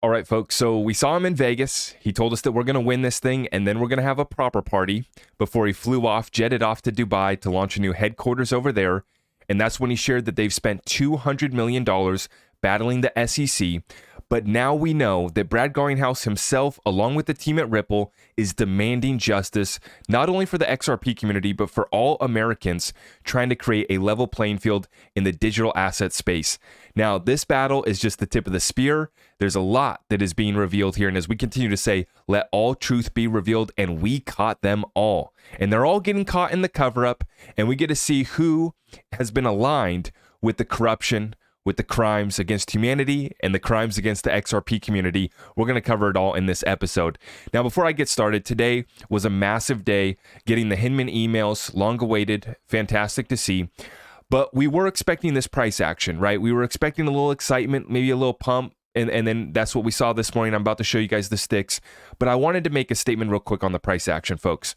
All right, folks. So we saw him in Vegas. He told us that we're going to win this thing and then we're going to have a proper party before he flew off, jetted off to Dubai to launch a new headquarters over there. And that's when he shared that they've spent $200 million battling the SEC. But now we know that Brad Garlinghouse himself, along with the team at Ripple, is demanding justice, not only for the XRP community, but for all Americans trying to create a level playing field in the digital asset space. Now, this battle is just the tip of the spear. There's a lot that is being revealed here. And as we continue to say, let all truth be revealed, and we caught them all. And they're all getting caught in the cover-up, and we get to see who has been aligned with the corruption, with the crimes against humanity and the crimes against the XRP community. We're going to cover it all in this episode. Now, before I get started, today was a massive day, getting the Hinman emails, long awaited, fantastic to see. But we were expecting this price action, right? We were expecting a little excitement, maybe a little pump, and then that's what we saw this morning. I'm about to show you guys the sticks, but I wanted to make a statement real quick on the price action, folks.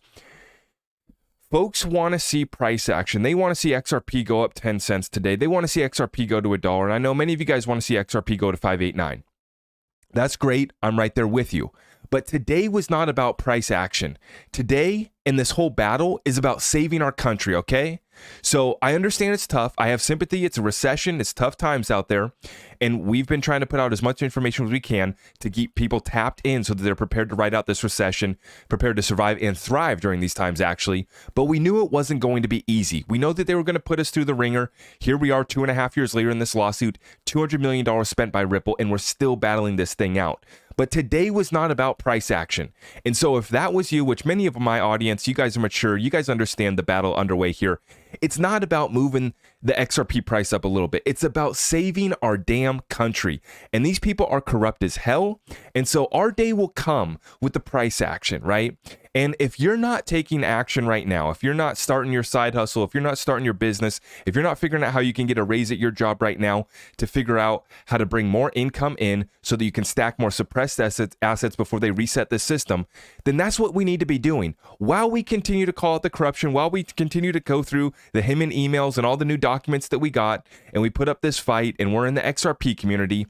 Folks want to see price action. They want to see XRP go up 10 cents today. They want to see XRP go to $1. And I know many of you guys want to see XRP go to 589. That's great. I'm right there with you. But today was not about price action. Today, and this whole battle, is about saving our country, okay? So I understand it's tough. I have sympathy. It's a recession. It's tough times out there. And we've been trying to put out as much information as we can to keep people tapped in so that they're prepared to ride out this recession, prepared to survive and thrive during these times, actually. But we knew it wasn't going to be easy. We know that they were going to put us through the ringer. Here we are 2.5 years later in this lawsuit, $200 million spent by Ripple, and we're still battling this thing out. But today was not about price action. And so if that was you, which many of my audience, you guys are mature, you guys understand the battle underway here. It's not about moving the XRP price up a little bit. It's about saving our damn country. And these people are corrupt as hell. And so our day will come with the price action, right? And if you're not taking action right now, if you're not starting your side hustle, if you're not starting your business, if you're not figuring out how you can get a raise at your job right now to figure out how to bring more income in so that you can stack more suppressed assets before they reset the system, then that's what we need to be doing. While we continue to call out the corruption, while we continue to go through the Hinman emails and all the new documents that we got, and we put up this fight, and we're in the XRP community,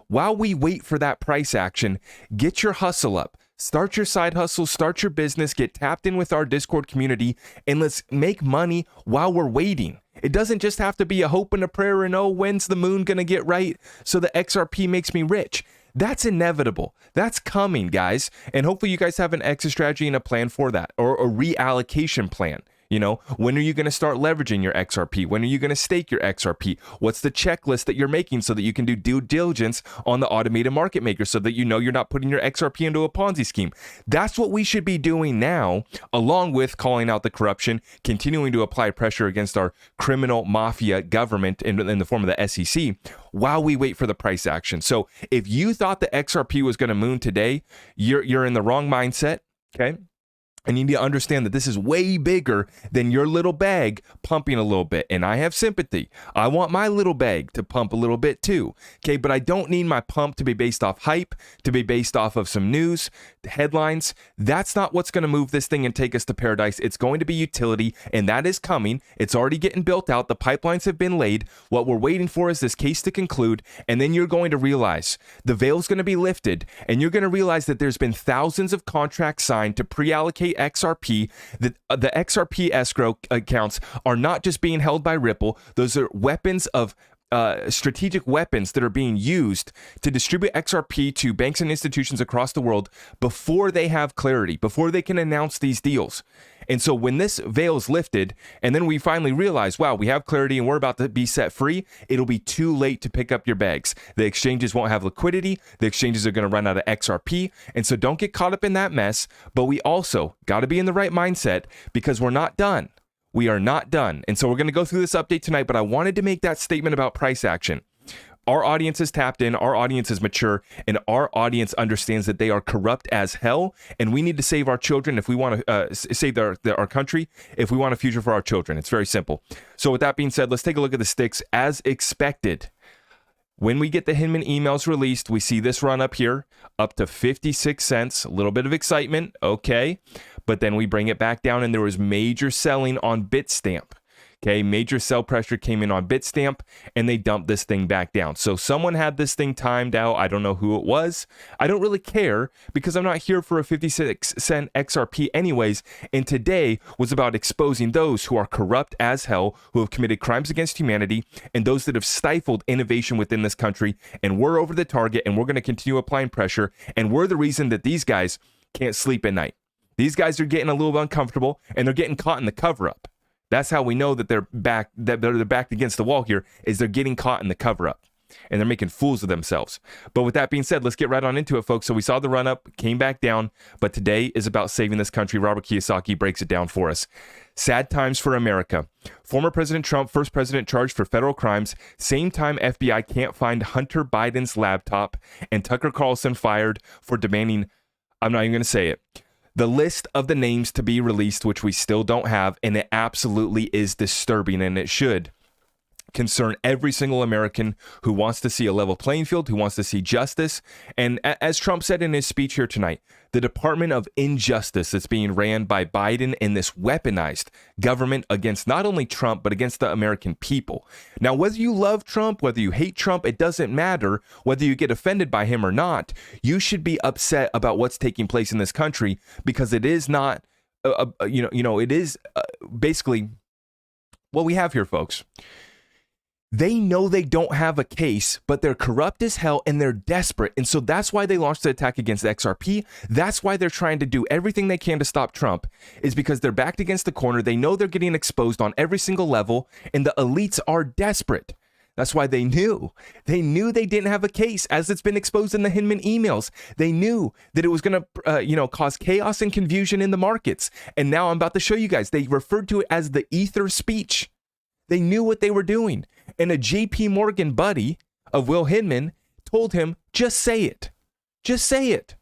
while we wait for that price action, get your hustle up. Start your side hustle, start your business, get tapped in with our Discord community, and let's make money while we're waiting. It doesn't just have to be a hope and a prayer and, oh, when's the moon going to get right so the XRP makes me rich? That's inevitable. That's coming, guys. And hopefully you guys have an exit strategy and a plan for that, or a reallocation plan. You know, when are you going to start leveraging your XRP? When are you going to stake your XRP? What's the checklist that you're making so that you can do due diligence on the automated market maker so that you know you're not putting your XRP into a Ponzi scheme? That's what we should be doing now, along with calling out the corruption, continuing to apply pressure against our criminal mafia government in the form of the SEC while we wait for the price action. So if you thought the XRP was going to moon today, you're in the wrong mindset, okay? And you need to understand that this is way bigger than your little bag pumping a little bit. And I have sympathy. I want my little bag to pump a little bit too. Okay, but I don't need my pump to be based off hype, to be based off of some news, headlines. That's not what's going to move this thing and take us to paradise. It's going to be utility, and that is coming. It's already getting built out. The pipelines have been laid. What we're waiting for is this case to conclude, and then you're going to realize the veil's going to be lifted, and you're going to realize that there's been thousands of contracts signed to pre-allocate XRP. The XRP escrow accounts are not just being held by Ripple. Those are weapons of strategic weapons that are being used to distribute XRP to banks and institutions across the world before they have clarity, before they can announce these deals. And so when this veil is lifted, and then we finally realize, wow, we have clarity and we're about to be set free, it'll be too late to pick up your bags. The exchanges won't have liquidity. The exchanges are going to run out of XRP. And so don't get caught up in that mess. But we also got to be in the right mindset because we're not done. We are not done. And so we're going to go through this update tonight, but I wanted to make that statement about price action. Our audience is tapped in, our audience is mature, and our audience understands that they are corrupt as hell, and we need to save our children if we want to save our country, if we want a future for our children. It's very simple. So with that being said, let's take a look at the sticks as expected. When we get the Hinman emails released, we see this run up here, up to 56 cents, a little bit of excitement, okay, but then we bring it back down, and there was major selling on Bitstamp. Okay, major sell pressure came in on Bitstamp and they dumped this thing back down. So someone had this thing timed out. I don't know who it was. I don't really care because I'm not here for a 56-cent XRP anyways. And today was about exposing those who are corrupt as hell, who have committed crimes against humanity, and those that have stifled innovation within this country. And we're over the target and we're going to continue applying pressure. And we're the reason that these guys can't sleep at night. These guys are getting a little uncomfortable and they're getting caught in the cover up. That's how we know that they're backed against the wall here, is they're getting caught in the cover up and they're making fools of themselves. But with that being said, let's get right on into it, folks. So we saw the run up, came back down, but today is about saving this country. Robert Kiyosaki breaks it down for us. Sad times for America. Former President Trump, first president charged for federal crimes. Same time FBI can't find Hunter Biden's laptop, and Tucker Carlson fired for demanding, I'm not even going to say it, the list of the names to be released, which we still don't have, and it absolutely is disturbing, and it should concern every single American who wants to see a level playing field, who wants to see justice. And as Trump said in his speech here tonight, the Department of Injustice that's being ran by Biden and this weaponized government against not only Trump, but against the American people. Now, whether you love Trump, whether you hate Trump, it doesn't matter. Whether you get offended by him or not, you should be upset about what's taking place in this country, because it is not, it is basically what we have here, folks. They know they don't have a case, but they're corrupt as hell and they're desperate. And so that's why they launched the attack against XRP. That's why they're trying to do everything they can to stop Trump, is because they're backed against the corner. They know they're getting exposed on every single level, and the elites are desperate. That's why they knew they didn't have a case, as it's been exposed in the Hinman emails. They knew that it was going to, cause chaos and confusion in the markets. And now I'm about to show you guys, they referred to it as the ether speech. They knew what they were doing. And a JP Morgan buddy of Will Hinman told him, just say it. Just say it.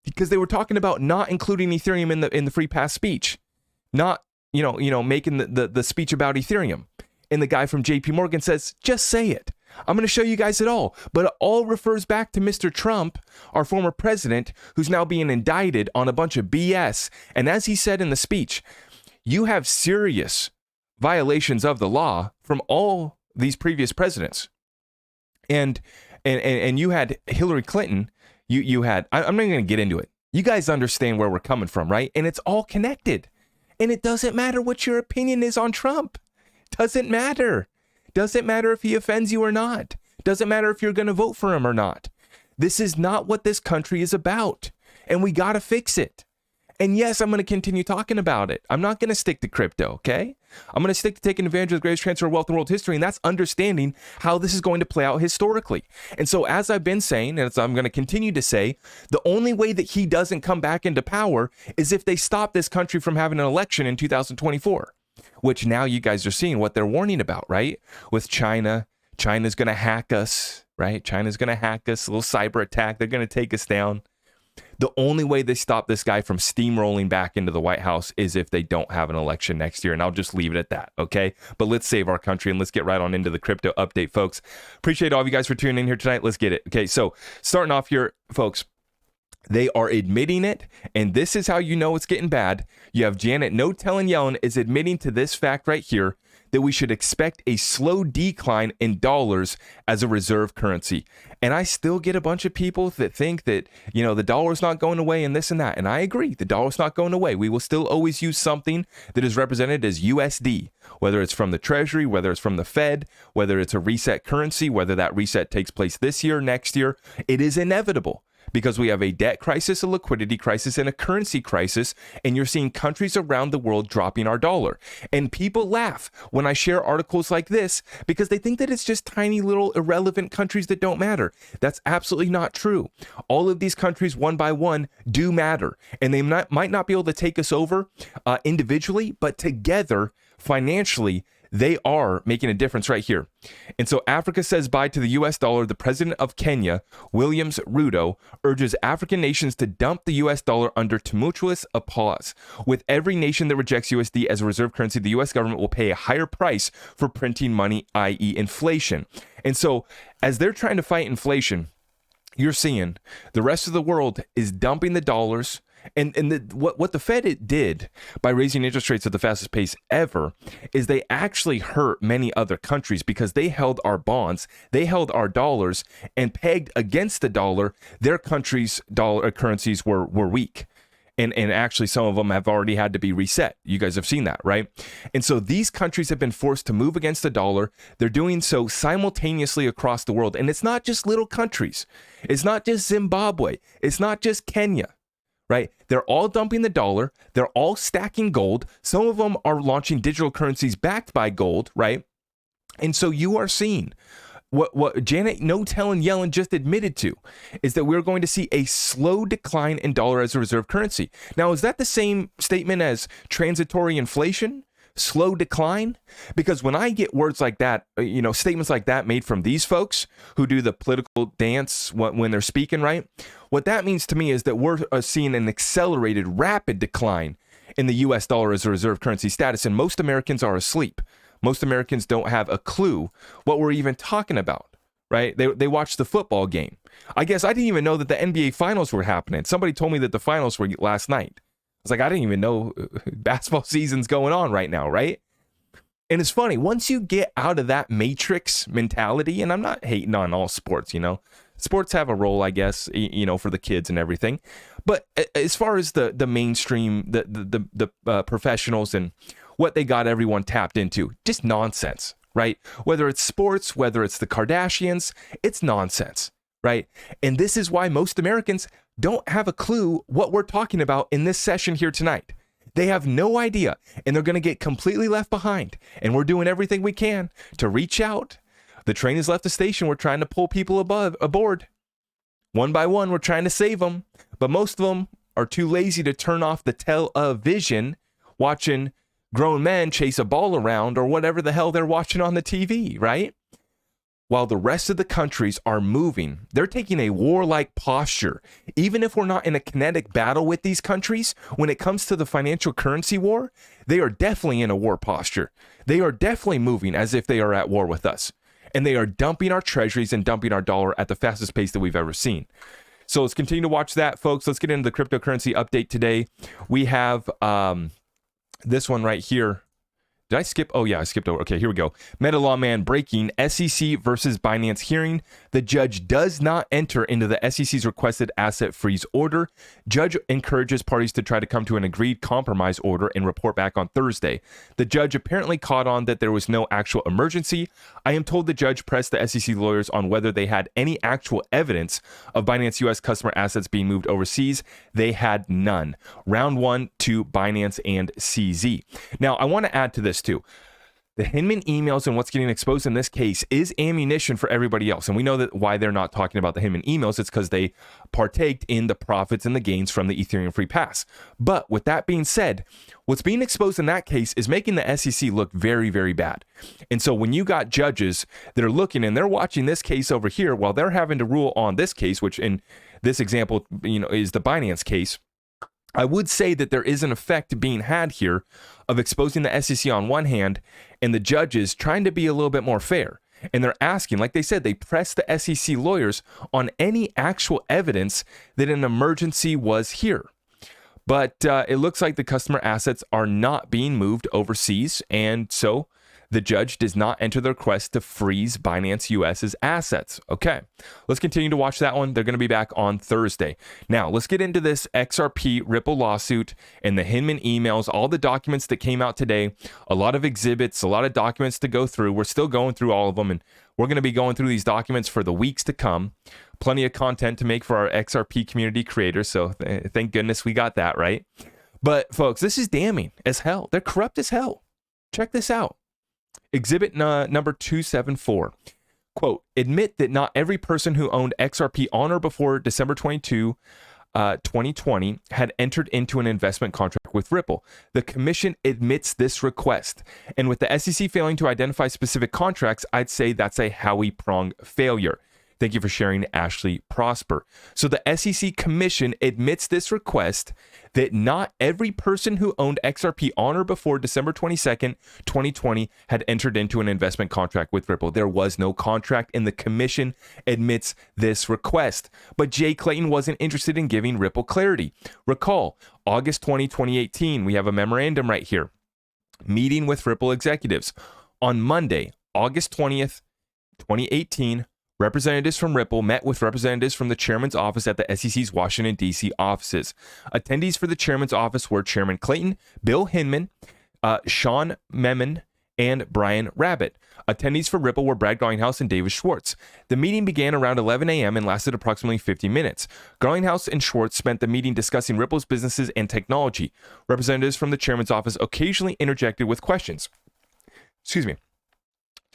Because they were talking about not including Ethereum in the free pass speech. Not, making the speech about Ethereum. And the guy from JP Morgan says, just say it. I'm going to show you guys it all. But it all refers back to Mr. Trump, our former president, who's now being indicted on a bunch of BS. And as he said in the speech, you have serious violations of the law from all these previous presidents. And you had Hillary Clinton, you had, I'm not going to get into it. You guys understand where we're coming from, right? And it's all connected. And it doesn't matter what your opinion is on Trump. Doesn't matter. Doesn't matter if he offends you or not. Doesn't matter if you're going to vote for him or not. This is not what this country is about. And we got to fix it. And yes, I'm going to continue talking about it. I'm not going to stick to crypto, okay? I'm going to stick to taking advantage of the greatest transfer of wealth in world history, and that's understanding how this is going to play out historically. And so as I've been saying, and as I'm going to continue to say, the only way that he doesn't come back into power is if they stop this country from having an election in 2024, which now you guys are seeing what they're warning about, right? With China. China's going to hack us, right? China's going to hack us, a little cyber attack. They're going to take us down. The only way they stop this guy from steamrolling back into the White House is if they don't have an election next year. And I'll just leave it at that, okay? But let's save our country and let's get right on into the crypto update, folks. Appreciate all of you guys for tuning in here tonight. Let's get it. Okay, so starting off here, folks, they are admitting it, and this is how you know it's getting bad. You have Janet No Telling Yellen is admitting to this fact right here, that we should expect a slow decline in dollars as a reserve currency. And I still get a bunch of people that think that, the dollar's not going away and this and that. And I agree, the dollar's not going away. We will still always use something that is represented as USD, whether it's from the Treasury, whether it's from the Fed, whether it's a reset currency, whether that reset takes place this year, next year. It is inevitable. Because we have a debt crisis, a liquidity crisis, and a currency crisis, and you're seeing countries around the world dropping our dollar. And people laugh when I share articles like this because they think that it's just tiny little irrelevant countries that don't matter. That's absolutely not true. All of these countries, one by one, do matter. And they might not be able to take us over individually, but together, financially, they are making a difference right here. And so Africa says bye to the US dollar. The president of Kenya, Williams Ruto, urges African nations to dump the US dollar under tumultuous applause. With every nation that rejects USD as a reserve currency, the US government will pay a higher price for printing money, i.e. inflation. And so as they're trying to fight inflation, you're seeing the rest of the world is dumping the dollars What the Fed did by raising interest rates at the fastest pace ever is they actually hurt many other countries because they held our bonds, they held our dollars, and pegged against the dollar, their countries' dollar currencies were weak. And actually, some of them have already had to be reset. You guys have seen that, right? And so these countries have been forced to move against the dollar. They're doing so simultaneously across the world. And it's not just little countries. It's not just Zimbabwe. It's not just Kenya, right? They're all dumping the dollar. They're all stacking gold. Some of them are launching digital currencies backed by gold, right? And so you are seeing what Janet Yellen just admitted to is that we're going to see a slow decline in dollar as a reserve currency. Now, is that the same statement as transitory inflation? Slow decline? Because when I get words like that, statements like that made from these folks who do the political dance when they're speaking, right? What that means to me is that we're seeing an accelerated, rapid decline in the US dollar as a reserve currency status, and most Americans are asleep. Most Americans don't have a clue what we're even talking about, right? They watch the football game. I guess I didn't even know that the NBA finals were happening. Somebody told me that the finals were last night. I was like, I didn't even know basketball season's going on right now, right? And it's funny, once you get out of that matrix mentality, and I'm not hating on all sports, sports have a role, I guess, for the kids and everything. But as far as the mainstream, the professionals and what they got everyone tapped into, just nonsense, right? Whether it's sports, whether it's the Kardashians, it's nonsense, right? And this is why most Americans don't have a clue what we're talking about in this session here tonight. They have no idea, and they're going to get completely left behind. And we're doing everything we can to reach out. The train has left the station. We're trying to pull people aboard. One by one, we're trying to save them. But most of them are too lazy to turn off the television, watching grown men chase a ball around or whatever the hell they're watching on the TV, right? While the rest of the countries are moving, they're taking a warlike posture. Even if we're not in a kinetic battle with these countries, when it comes to the financial currency war, they are definitely in a war posture. They are definitely moving as if they are at war with us. And they are dumping our treasuries and dumping our dollar at the fastest pace that we've ever seen. So let's continue to watch that, folks. Let's get into the cryptocurrency update today. We have this one right here. Did I skip? Oh, yeah, I skipped over. Okay, here we go. Meta lawman breaking SEC versus Binance hearing. The judge does not enter into the SEC's requested asset freeze order. Judge encourages parties to try to come to an agreed compromise order and report back on Thursday. The judge apparently caught on that there was no actual emergency. I am told the judge pressed the SEC lawyers on whether they had any actual evidence of Binance US customer assets being moved overseas. They had none. Round one to Binance and CZ. Now, I want to add to this too. The Hinman emails and what's getting exposed in this case is ammunition for everybody else. And we know that why they're not talking about the Hinman emails. It's because they partaked in the profits and the gains from the Ethereum free pass. But with that being said, what's being exposed in that case is making the SEC look very, very bad. And so when you got judges that are looking and they're watching this case over here while they're having to rule on this case, which in this example, is the Binance case, I would say that there is an effect being had here of exposing the SEC on one hand and the judges trying to be a little bit more fair. And they're asking, like they said, they pressed the SEC lawyers on any actual evidence that an emergency was here. But it looks like the customer assets are not being moved overseas. And so the judge does not enter the request to freeze Binance US's assets. Okay, let's continue to watch that one. They're going to be back on Thursday. Now, let's get into this XRP Ripple lawsuit and the Hinman emails, all the documents that came out today, a lot of exhibits, a lot of documents to go through. We're still going through all of them, and we're going to be going through these documents for the weeks to come. Plenty of content to make for our XRP community creators, so thank goodness we got that, right? But, folks, this is damning as hell. They're corrupt as hell. Check this out. Exhibit number 274, quote, admit that not every person who owned XRP on or before December 22, 2020 had entered into an investment contract with Ripple. The commission admits this request. And with the SEC failing to identify specific contracts, I'd say that's a Howie Prong failure. Thank you for sharing, Ashley Prosper. So the SEC Commission admits this request that not every person who owned XRP on or before December 22nd, 2020 had entered into an investment contract with Ripple. There was no contract, and the commission admits this request. But Jay Clayton wasn't interested in giving Ripple clarity. Recall, August 20, 2018, we have a memorandum right here. Meeting with Ripple executives. On Monday, August 20th, 2018, representatives from Ripple met with representatives from the chairman's office at the SEC's Washington, D.C. offices. Attendees for the chairman's office were Chairman Clayton, Bill Hinman, Sean Memon, and Brian Rabbit. Attendees for Ripple were Brad Garlinghouse and David Schwartz. The meeting began around 11 a.m. and lasted approximately 50 minutes. Garlinghouse and Schwartz spent the meeting discussing Ripple's businesses and technology. Representatives from the chairman's office occasionally interjected with questions. Excuse me.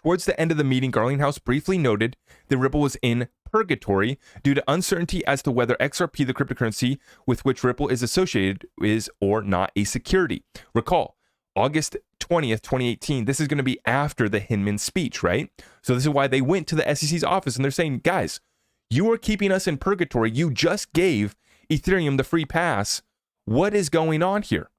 Towards the end of the meeting, Garlinghouse briefly noted that Ripple was in purgatory due to uncertainty as to whether XRP, the cryptocurrency with which Ripple is associated, is or not a security. Recall, August 20th, 2018, this is going to be after the Hinman speech, right? So this is why they went to the SEC's office and they're saying, guys, you are keeping us in purgatory. You just gave Ethereum the free pass. What is going on here?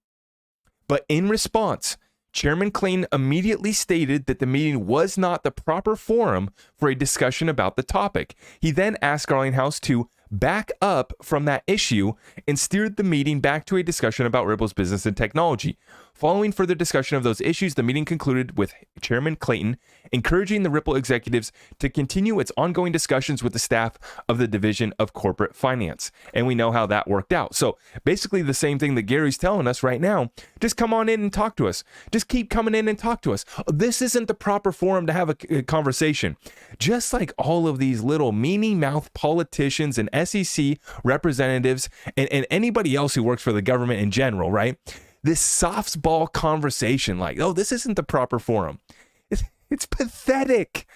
But in response, Chairman Clayton immediately stated that the meeting was not the proper forum for a discussion about the topic. He then asked Garlinghouse to back up from that issue and steered the meeting back to a discussion about Ripple's business and technology. Following further discussion of those issues, the meeting concluded with Chairman Clayton encouraging the Ripple executives to continue its ongoing discussions with the staff of the Division of Corporate Finance. And we know how that worked out. So basically the same thing that Gary's telling us right now. Just come on in and talk to us. Just keep coming in and talk to us. This isn't the proper forum to have a conversation. Just like all of these little mealy-mouthed politicians and SEC representatives and anybody else who works for the government in general, right? This softball conversation like, oh, this isn't the proper forum. It's pathetic.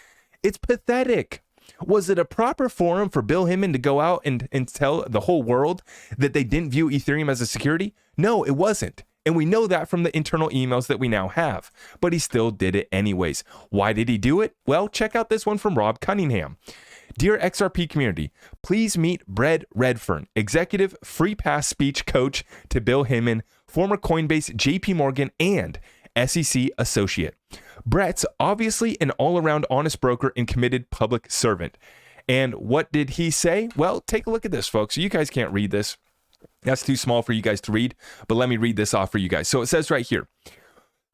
It's pathetic. Was it a proper forum for Bill Hinman to go out and tell the whole world that they didn't view Ethereum as a security? No, it wasn't. And we know that from the internal emails that we now have. But he still did it anyways. Why did he do it? Well, check out this one from Rob Cunningham. Dear XRP community, please meet Brett Redfern, executive free pass speech coach to Bill Hinman, former Coinbase, JP Morgan, and SEC associate. Brett's obviously an all-around honest broker and committed public servant. And what did he say? Well, take a look at this, folks. You guys can't read this. That's too small for you guys to read, but let me read this off for you guys. So it says right here,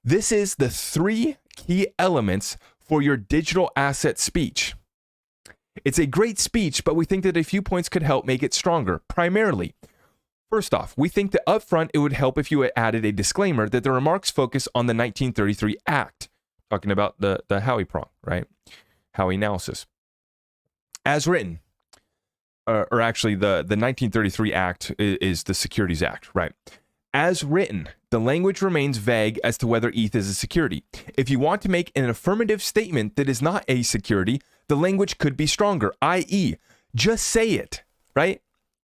this is the 3 key elements for your digital asset speech. It's a great speech, but we think that a few points could help make it stronger. Primarily, first off, we think that up front it would help if you had added a disclaimer that the remarks focus on the 1933 Act, talking about the Howey prong, right? Howey analysis. As written, or actually the 1933 Act is the Securities Act, right? As written, the language remains vague as to whether ETH is a security. If you want to make an affirmative statement that is not a security, the language could be stronger, i.e., just say it, right?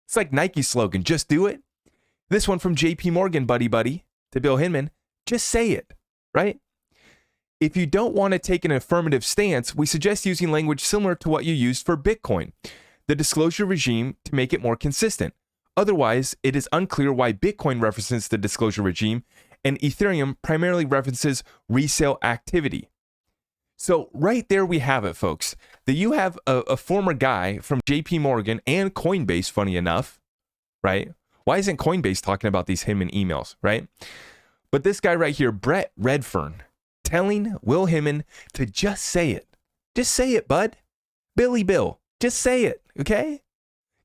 It's like Nike's slogan, just do it. This one from JP Morgan, buddy, to Bill Hinman, just say it, right? If you don't want to take an affirmative stance, we suggest using language similar to what you used for Bitcoin, the disclosure regime, to make it more consistent. Otherwise, it is unclear why Bitcoin references the disclosure regime and Ethereum primarily references resale activity. So right there we have it, folks. That you have a former guy from JP Morgan and Coinbase, funny enough, right? Why isn't Coinbase talking about these Hinman emails, right? But this guy right here, Brett Redfern, telling Will Hinman to just say it. Just say it, bud. Billy Bill, just say it, okay?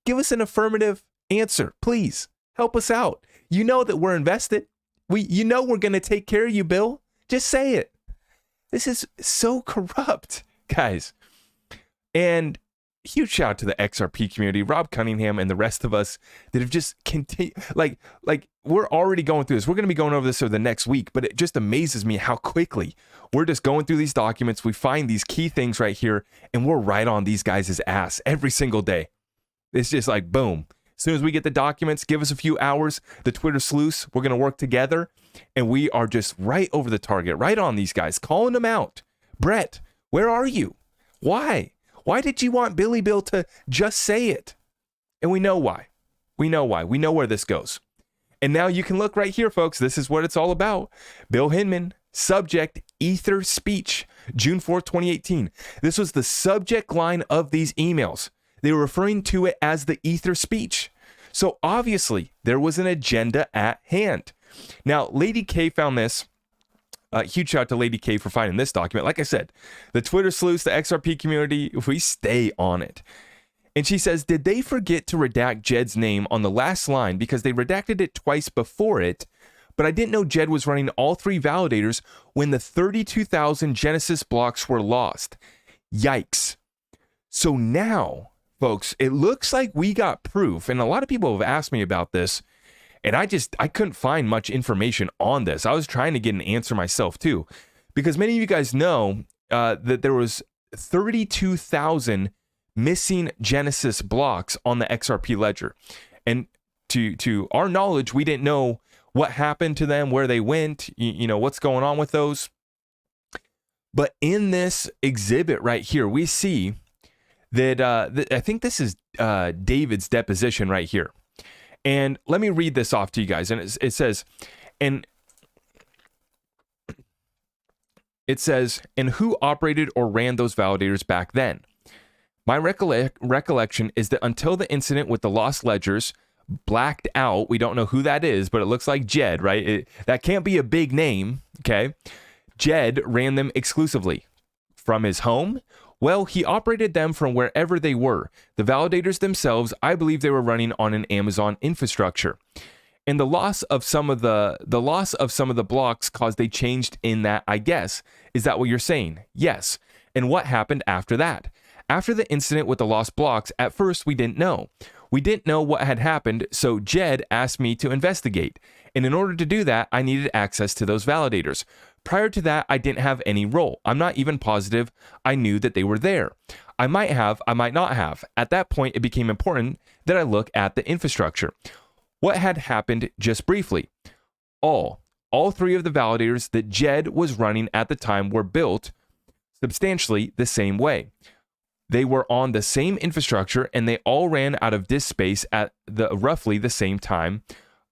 Give us an affirmative answer, please. Help us out. You know that we're invested. You know we're going to take care of you, Bill. Just say it. This is so corrupt, guys. And huge shout out to the XRP community, Rob Cunningham, and the rest of us that have just continued. Like we're already going through this. We're going to be going over this over the next week, but it just amazes me how quickly we're just going through these documents. We find these key things right here, and we're right on these guys' ass every single day. It's just like, boom. As soon as we get the documents, give us a few hours, the Twitter sleuths, we're going to work together, and we are just right over the target, right on these guys, calling them out. Brett, where are you? Why? Why did you want Billy Bill to just say it? And we know why. We know why. We know where this goes. And now you can look right here, folks. This is what it's all about. Bill Hinman, subject, Ether speech, June 4th, 2018. This was the subject line of these emails. They were referring to it as the Ether speech. So obviously, there was an agenda at hand. Now, Lady K found this. Huge shout out to Lady K for finding this document. Like I said, the Twitter sleuths, the XRP community, we stay on it. And she says, did they forget to redact Jed's name on the last line because they redacted it twice before it? But I didn't know Jed was running all 3 validators when the 32,000 Genesis blocks were lost. Yikes. So now, folks, it looks like we got proof. And a lot of people have asked me about this. And I couldn't find much information on this. I was trying to get an answer myself too. Because many of you guys know that there was 32,000 missing Genesis blocks on the XRP ledger. And to our knowledge, we didn't know what happened to them, where they went, what's going on with those. But in this exhibit right here, we see that I think this is David's deposition right here. And let me read this off to you guys. And it says, and who operated or ran those validators back then? My recollection is that until the incident with the lost ledgers blacked out, we don't know who that is, but it looks like Jed, right? That can't be a big name, okay? Jed ran them exclusively. From his home? Well, he operated them from wherever they were. The validators themselves, I believe they were running on an Amazon infrastructure. And the loss of some of the blocks caused they changed in that, I guess. Is that what you're saying? Yes. And what happened after that? After the incident with the lost blocks, at first we didn't know. We didn't know what had happened, so Jed asked me to investigate. And in order to do that, I needed access to those validators. Prior to that, I didn't have any role. I'm not even positive I knew that they were there. I might have, I might not have. At that point, it became important that I look at the infrastructure. What had happened just briefly? All 3 of the validators that Jed was running at the time were built substantially the same way. They were on the same infrastructure and they all ran out of disk space at roughly the same time.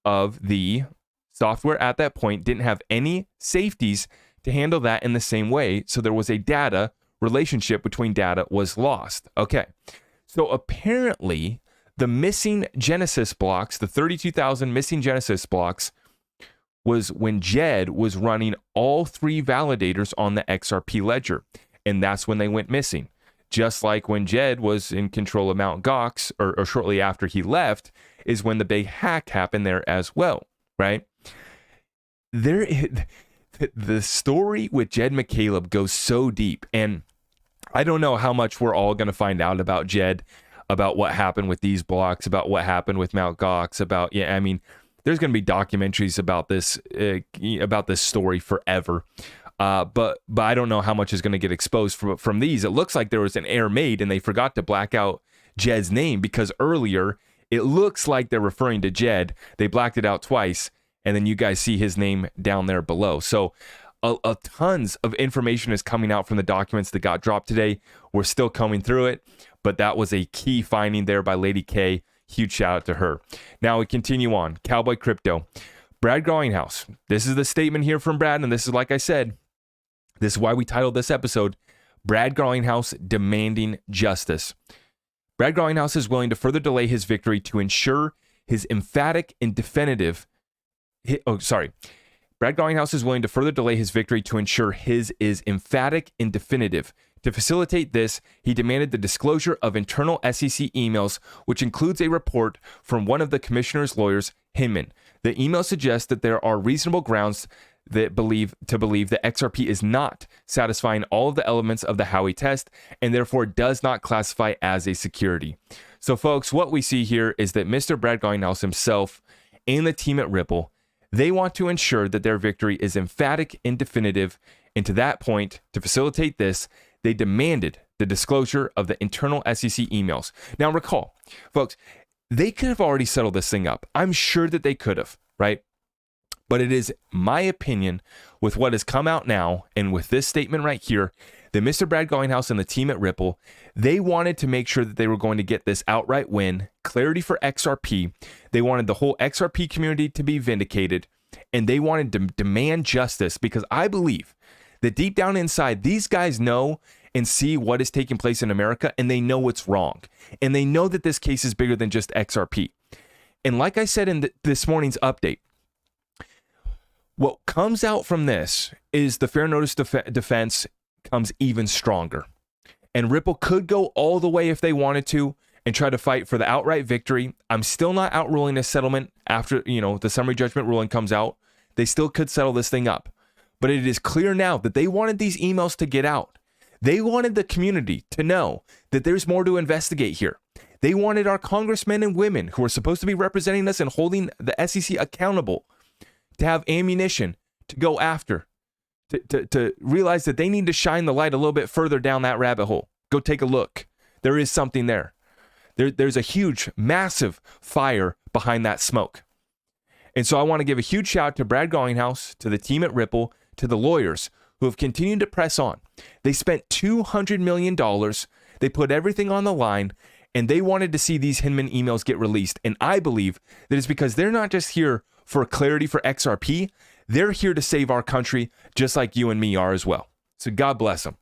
Of the software at that point didn't have any safeties to handle that in the same way. So there was a data relationship between data was lost. Okay. So apparently the missing Genesis blocks, the 32,000 missing Genesis blocks, was when Jed was running all 3 validators on the XRP ledger. And that's when they went missing. Just like when Jed was in control of Mt. Gox, or shortly after he left, is when the big hack happened there as well, right? The story with Jed McCaleb goes so deep, and I don't know how much we're all going to find out about Jed, about what happened with these blocks, about what happened with Mt. Gox, there's going to be documentaries about this story forever. But I don't know how much is going to get exposed from these. It looks like there was an error made and they forgot to black out Jed's name because earlier it looks like they're referring to Jed. They blacked it out twice, and then you guys see his name down there below. So tons of information is coming out from the documents that got dropped today. We're still combing through it, but that was a key finding there by Lady K. Huge shout out to her. Now we continue on. Cowboy Crypto. Brad Garlinghouse. This is the statement here from Brad, and this is, like I said, this is why we titled this episode, Brad Garlinghouse Demanding Justice. Brad Garlinghouse is willing to further delay his victory to ensure his emphatic and definitive... Brad Garlinghouse is willing to further delay his victory to ensure his is emphatic and definitive. To facilitate this, he demanded the disclosure of internal SEC emails, which includes a report from one of the commissioner's lawyers, Hinman. The email suggests that there are reasonable grounds that believe that XRP is not satisfying all of the elements of the Howey test and therefore does not classify as a security. So folks, what we see here is that Mr. Brad Garlinghouse himself and the team at Ripple, they want to ensure that their victory is emphatic and definitive. And to that point, to facilitate this, they demanded the disclosure of the internal SEC emails. Now recall, folks, they could have already settled this thing up. I'm sure that they could have, right? But it is my opinion, with what has come out now and with this statement right here, that Mr. Brad Garlinghouse and the team at Ripple, they wanted to make sure that they were going to get this outright win, clarity for XRP. They wanted the whole XRP community to be vindicated, and they wanted to demand justice, because I believe that deep down inside, these guys know and see what is taking place in America, and they know what's wrong. And they know that this case is bigger than just XRP. And like I said in this morning's update, what comes out from this is the fair notice defense comes even stronger. And Ripple could go all the way if they wanted to and try to fight for the outright victory. I'm still not outruling a settlement after, the summary judgment ruling comes out. They still could settle this thing up. But it is clear now that they wanted these emails to get out. They wanted the community to know that there's more to investigate here. They wanted our congressmen and women who are supposed to be representing us and holding the SEC accountable to have ammunition to go after, to realize that they need to shine the light a little bit further down that rabbit hole. Go take a look. There is something there. There's a huge, massive fire behind that smoke. And so I want to give a huge shout out to Brad Garlinghouse, to the team at Ripple, to the lawyers who have continued to press on. They spent $200 million. They put everything on the line, and they wanted to see these Hinman emails get released. And I believe that it's because they're not just here for clarity for XRP. They're here to save our country, just like you and me are as well. So God bless them.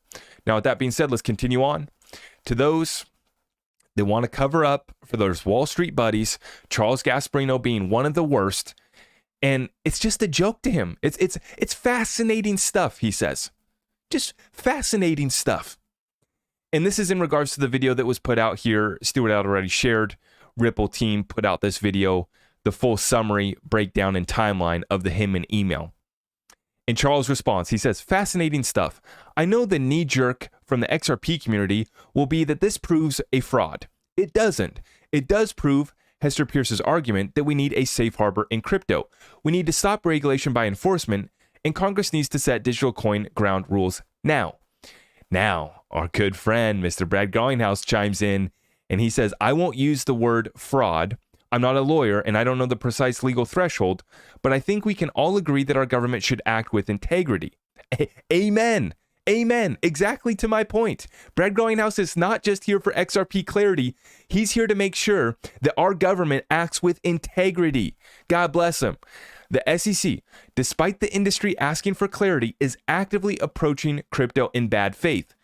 Now, with that being said, let's continue on to those that want to cover up for those Wall Street buddies, Charles Gasparino being one of the worst. And it's just a joke to him. It's fascinating stuff, he says. Just fascinating stuff. And this is in regards to the video that was put out here. Stuart had already shared. Ripple team put out this video, the full summary, breakdown, and timeline of the Hinman email. In Charles' response, he says, fascinating stuff. I know the knee jerk from the XRP community will be that this proves a fraud. It doesn't. It does prove Hester Pierce's argument that we need a safe harbor in crypto. We need to stop regulation by enforcement, and Congress needs to set digital coin ground rules now. Now, our good friend, Mr. Brad Garlinghouse, chimes in, and he says, I won't use the word fraud. I'm not a lawyer, and I don't know the precise legal threshold, but I think we can all agree that our government should act with integrity. Amen. Amen. Exactly to my point. Brad Garlinghouse is not just here for XRP clarity. He's here to make sure that our government acts with integrity. God bless him. The SEC, despite the industry asking for clarity, is actively approaching crypto in bad faith.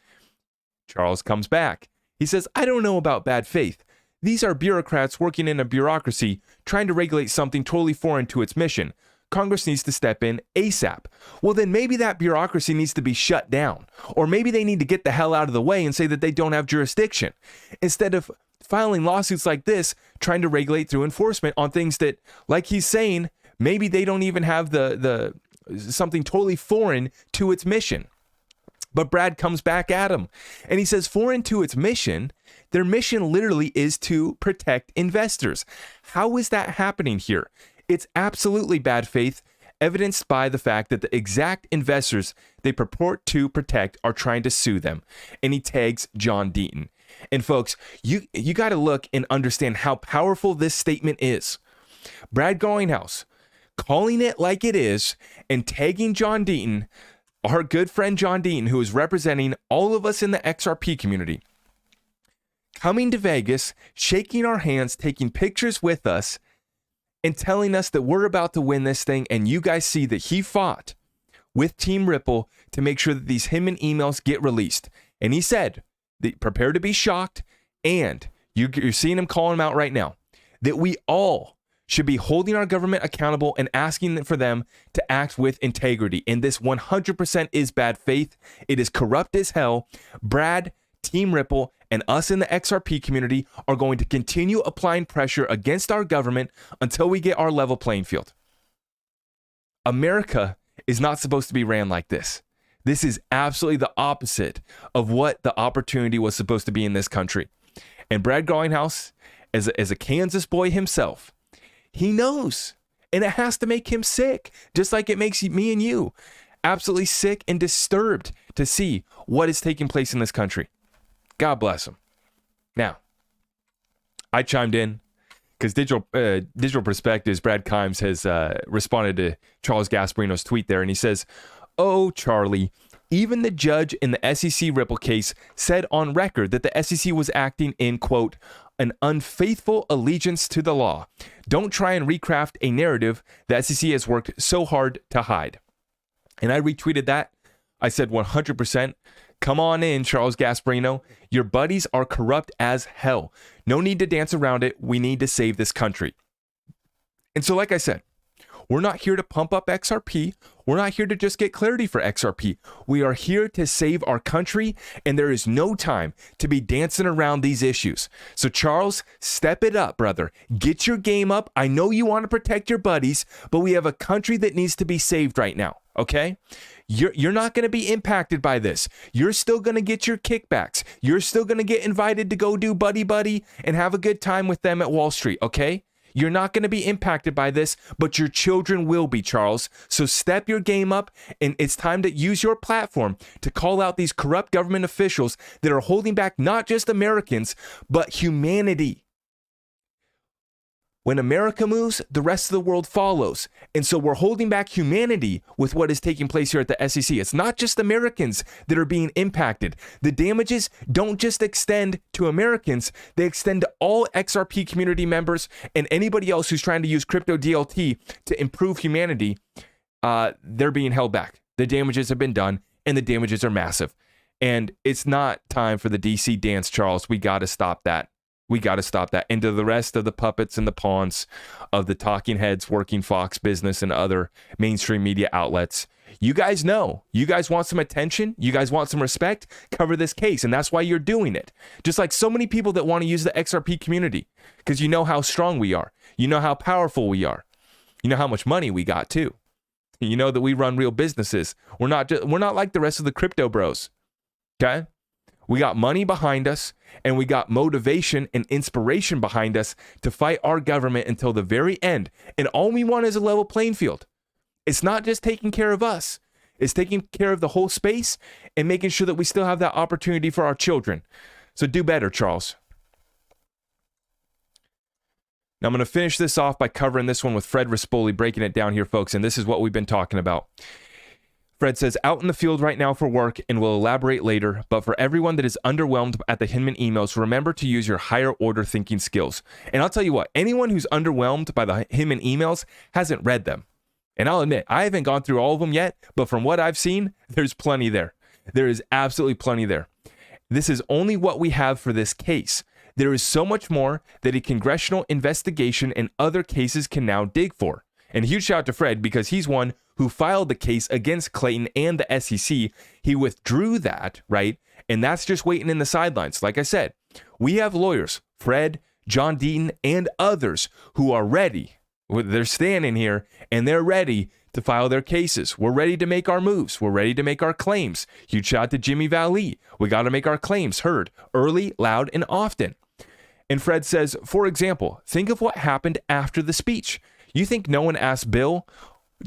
Charles comes back. He says, I don't know about bad faith. These are bureaucrats working in a bureaucracy trying to regulate something totally foreign to its mission. Congress needs to step in ASAP. Well, then maybe that bureaucracy needs to be shut down. Or maybe they need to get the hell out of the way and say that they don't have jurisdiction. Instead of filing lawsuits like this, trying to regulate through enforcement on things that, like he's saying, maybe they don't even have the something totally foreign to its mission. But Brad comes back at him and he says, foreign to its mission, their mission literally is to protect investors. How is that happening here? It's absolutely bad faith, evidenced by the fact that the exact investors they purport to protect are trying to sue them. And he tags John Deaton. And folks, you got to look and understand how powerful this statement is. Brad Garlinghouse calling it like it is and tagging John Deaton, our good friend John Deaton, who is representing all of us in the XRP community, coming to Vegas, shaking our hands, taking pictures with us, and telling us that we're about to win this thing, and you guys see that he fought with Team Ripple to make sure that these Hinman emails get released. And he said, prepare to be shocked, and you're seeing him calling them out right now, that we all should be holding our government accountable and asking for them to act with integrity. And this 100% is bad faith. It is corrupt as hell. Brad, Team Ripple, and us in the XRP community are going to continue applying pressure against our government until we get our level playing field. America is not supposed to be ran like this. This is absolutely the opposite of what the opportunity was supposed to be in this country. And Brad Garlinghouse, as a Kansas boy himself, he knows, and it has to make him sick, just like it makes me and you absolutely sick and disturbed to see what is taking place in this country. God bless him. Now, I chimed in because Digital Perspectives, Brad Kimes has responded to Charles Gasparino's tweet there, and he says, "Oh, Charlie, Even the judge in the SEC Ripple case said on record that the SEC was acting in, quote, an unfaithful allegiance to the law. Don't try and recraft a narrative the SEC has worked so hard to hide. And I retweeted that. I said 100%. Come on in, Charles Gasparino. Your buddies are corrupt as hell. No need to dance around it. We need to save this country. And so, like I said, we're not here to pump up XRP. We're not here to just get clarity for XRP. We are here to save our country, and there is no time to be dancing around these issues. So, Charles, step it up, brother. Get your game up. I know you want to protect your buddies, but we have a country that needs to be saved right now, okay? You're not going to be impacted by this. You're still going to get your kickbacks. You're still going to get invited to go do buddy and have a good time with them at Wall Street, okay? You're not going to be impacted by this, but your children will be, Charles. So step your game up, and it's time to use your platform to call out these corrupt government officials that are holding back not just Americans, but humanity. When America moves, the rest of the world follows. And so we're holding back humanity with what is taking place here at the SEC. It's not just Americans that are being impacted. The damages don't just extend to Americans. They extend to all XRP community members and anybody else who's trying to use crypto DLT to improve humanity. They're being held back. The damages have been done, and the damages are massive. And it's not time for the DC dance, Charles. We got to stop that. We got to stop that. And to the rest of the puppets and the pawns of the talking heads working Fox Business and other mainstream media outlets, you guys know. You guys want some attention? You guys want some respect? Cover this case. And that's why you're doing it. Just like so many people that want to use the XRP community, because you know how strong we are. You know how powerful we are. You know how much money we got too. You know that we run real businesses. We're not like the rest of the crypto bros. Okay? We got money behind us, and we got motivation and inspiration behind us to fight our government until the very end. And all we want is a level playing field. It's not just taking care of us. It's taking care of the whole space and making sure that we still have that opportunity for our children. So do better, Charles. Now I'm going to finish this off by covering this one with Fred Rispoli, breaking it down here, folks. And this is what we've been talking about. Fred says, out in the field right now for work, and will elaborate later, but for everyone that is underwhelmed at the Hinman emails, remember to use your higher order thinking skills. And I'll tell you what, anyone who's underwhelmed by the Hinman emails hasn't read them. And I'll admit, I haven't gone through all of them yet, but from what I've seen, there's plenty there. There is absolutely plenty there. This is only what we have for this case. There is so much more that a congressional investigation and other cases can now dig for. And a huge shout out to Fred, because he's one who filed the case against Clayton and the SEC. He withdrew that, right? And that's just waiting in the sidelines. Like I said, we have lawyers, Fred, John Deaton, and others who are ready. They're standing here and they're ready to file their cases. We're ready to make our moves. We're ready to make our claims. Huge shout out to Jimmy Valley. We got to make our claims heard early, loud, and often. And Fred says, for example, think of what happened after the speech. You think no one asked Bill,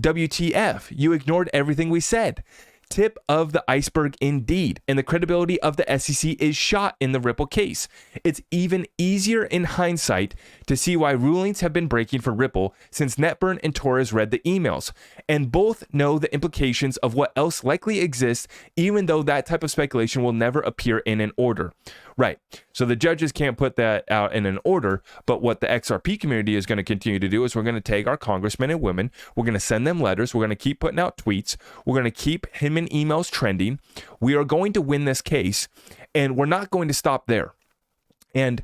WTF, you ignored everything we said. Tip of the iceberg indeed, and the credibility of the SEC is shot in the Ripple case. It's even easier in hindsight to see why rulings have been breaking for Ripple since Netburn and Torres read the emails, and both know the implications of what else likely exists, even though that type of speculation will never appear in an order. Right. So the judges can't put that out in an order, but what the XRP community is going to continue to do is we're going to take our congressmen and women, we're going to send them letters, we're going to keep putting out tweets, we're going to keep him in emails trending. We are going to win this case, and we're not going to stop there. And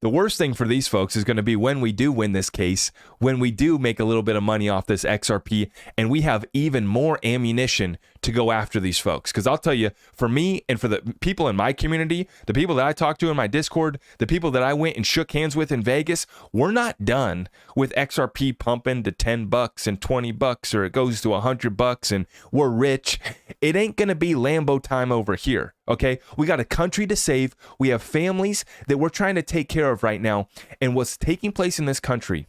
the worst thing for these folks is going to be when we do win this case, when we do make a little bit of money off this XRP, and we have even more ammunition to go after these folks. Because I'll tell you, for me and for the people in my community, the people that I talked to in my Discord, the people that I went and shook hands with in Vegas, we're not done with XRP pumping to $10 and $20, or it goes to $100 and we're rich. It ain't going to be Lambo time over here. Okay, we got a country to save. We have families that we're trying to take care of right now. And what's taking place in this country,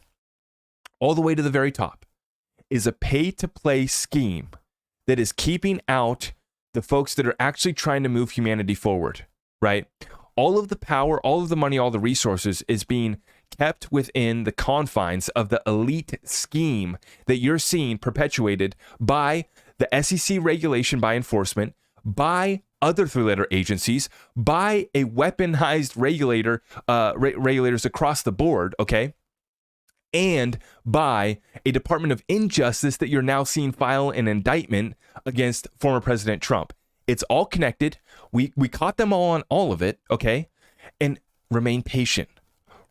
all the way to the very top, is a pay-to-play scheme that is keeping out the folks that are actually trying to move humanity forward, right? All of the power, all of the money, all the resources is being kept within the confines of the elite scheme that you're seeing perpetuated by the SEC regulation by enforcement, by other three-letter agencies, by a weaponized regulators across the board, okay? And by a Department of Injustice that you're now seeing file an indictment against former President Trump. It's all connected. We caught them all on all of it, okay? And remain patient.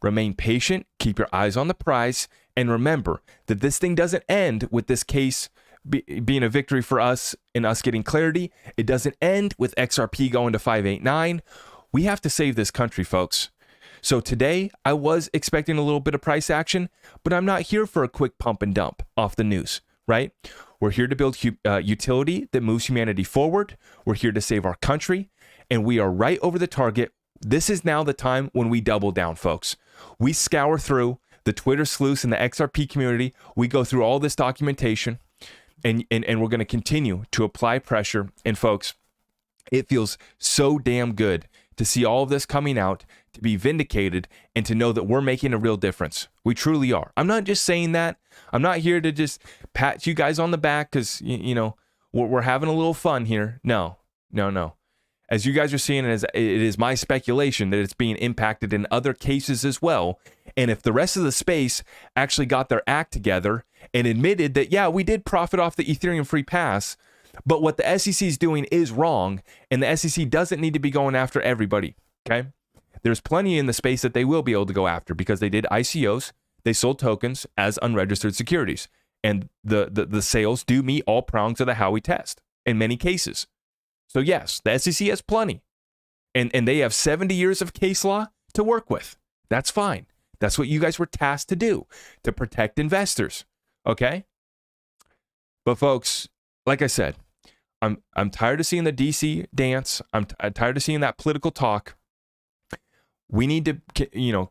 Remain patient. Keep your eyes on the prize. And remember that this thing doesn't end with this case being a victory for us and us getting clarity. It doesn't end with XRP going to 589. We have to save this country, folks. So today, I was expecting a little bit of price action, but I'm not here for a quick pump and dump off the news, right? We're here to build utility that moves humanity forward. We're here to save our country, and we are right over the target. This is now the time when we double down, folks. We scour through the Twitter sleuths and the XRP community. We go through all this documentation, and we're going to continue to apply pressure. And folks, it feels so damn good to see all of this coming out, to be vindicated, and to know that we're making a real difference. We truly are. I'm not just saying that. I'm not here to just pat you guys on the back because, you know, we're having a little fun here. No. As you guys are seeing, it is my speculation that it's being impacted in other cases as well. And if the rest of the space actually got their act together and admitted that, yeah, we did profit off the Ethereum free pass, but what the SEC is doing is wrong, and the SEC doesn't need to be going after everybody, okay? There's plenty in the space that they will be able to go after because they did ICOs, they sold tokens as unregistered securities, and the sales do meet all prongs of the Howey test in many cases. So yes, the SEC has plenty, and they have 70 years of case law to work with. That's fine. That's what you guys were tasked to do, to protect investors, okay? But folks, like I said, I'm tired of seeing the DC dance. I'm tired of seeing that political talk. We need to,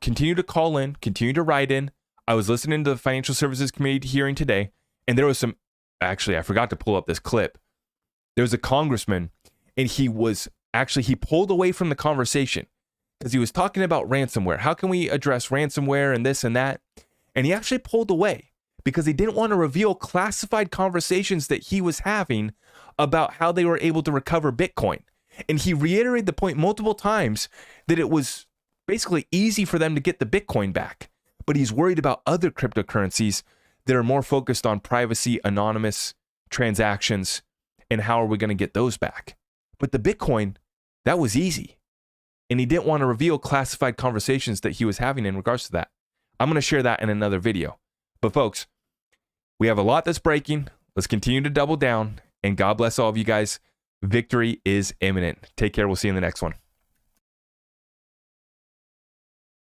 continue to call in, continue to write in. I was listening to the Financial Services Committee hearing today, and there was some, actually, I forgot to pull up this clip. There was a congressman, and he pulled away from the conversation because he was talking about ransomware. How can we address ransomware and this and that? And he actually pulled away because he didn't want to reveal classified conversations that he was having about how they were able to recover Bitcoin. And he reiterated the point multiple times that it was basically easy for them to get the Bitcoin back. But he's worried about other cryptocurrencies that are more focused on privacy, anonymous transactions, and how are we going to get those back? But the Bitcoin, that was easy. And he didn't want to reveal classified conversations that he was having in regards to that. I'm going to share that in another video. But folks, we have a lot that's breaking. Let's continue to double down. And God bless all of you guys. Victory is imminent. Take care. We'll see you in the next one.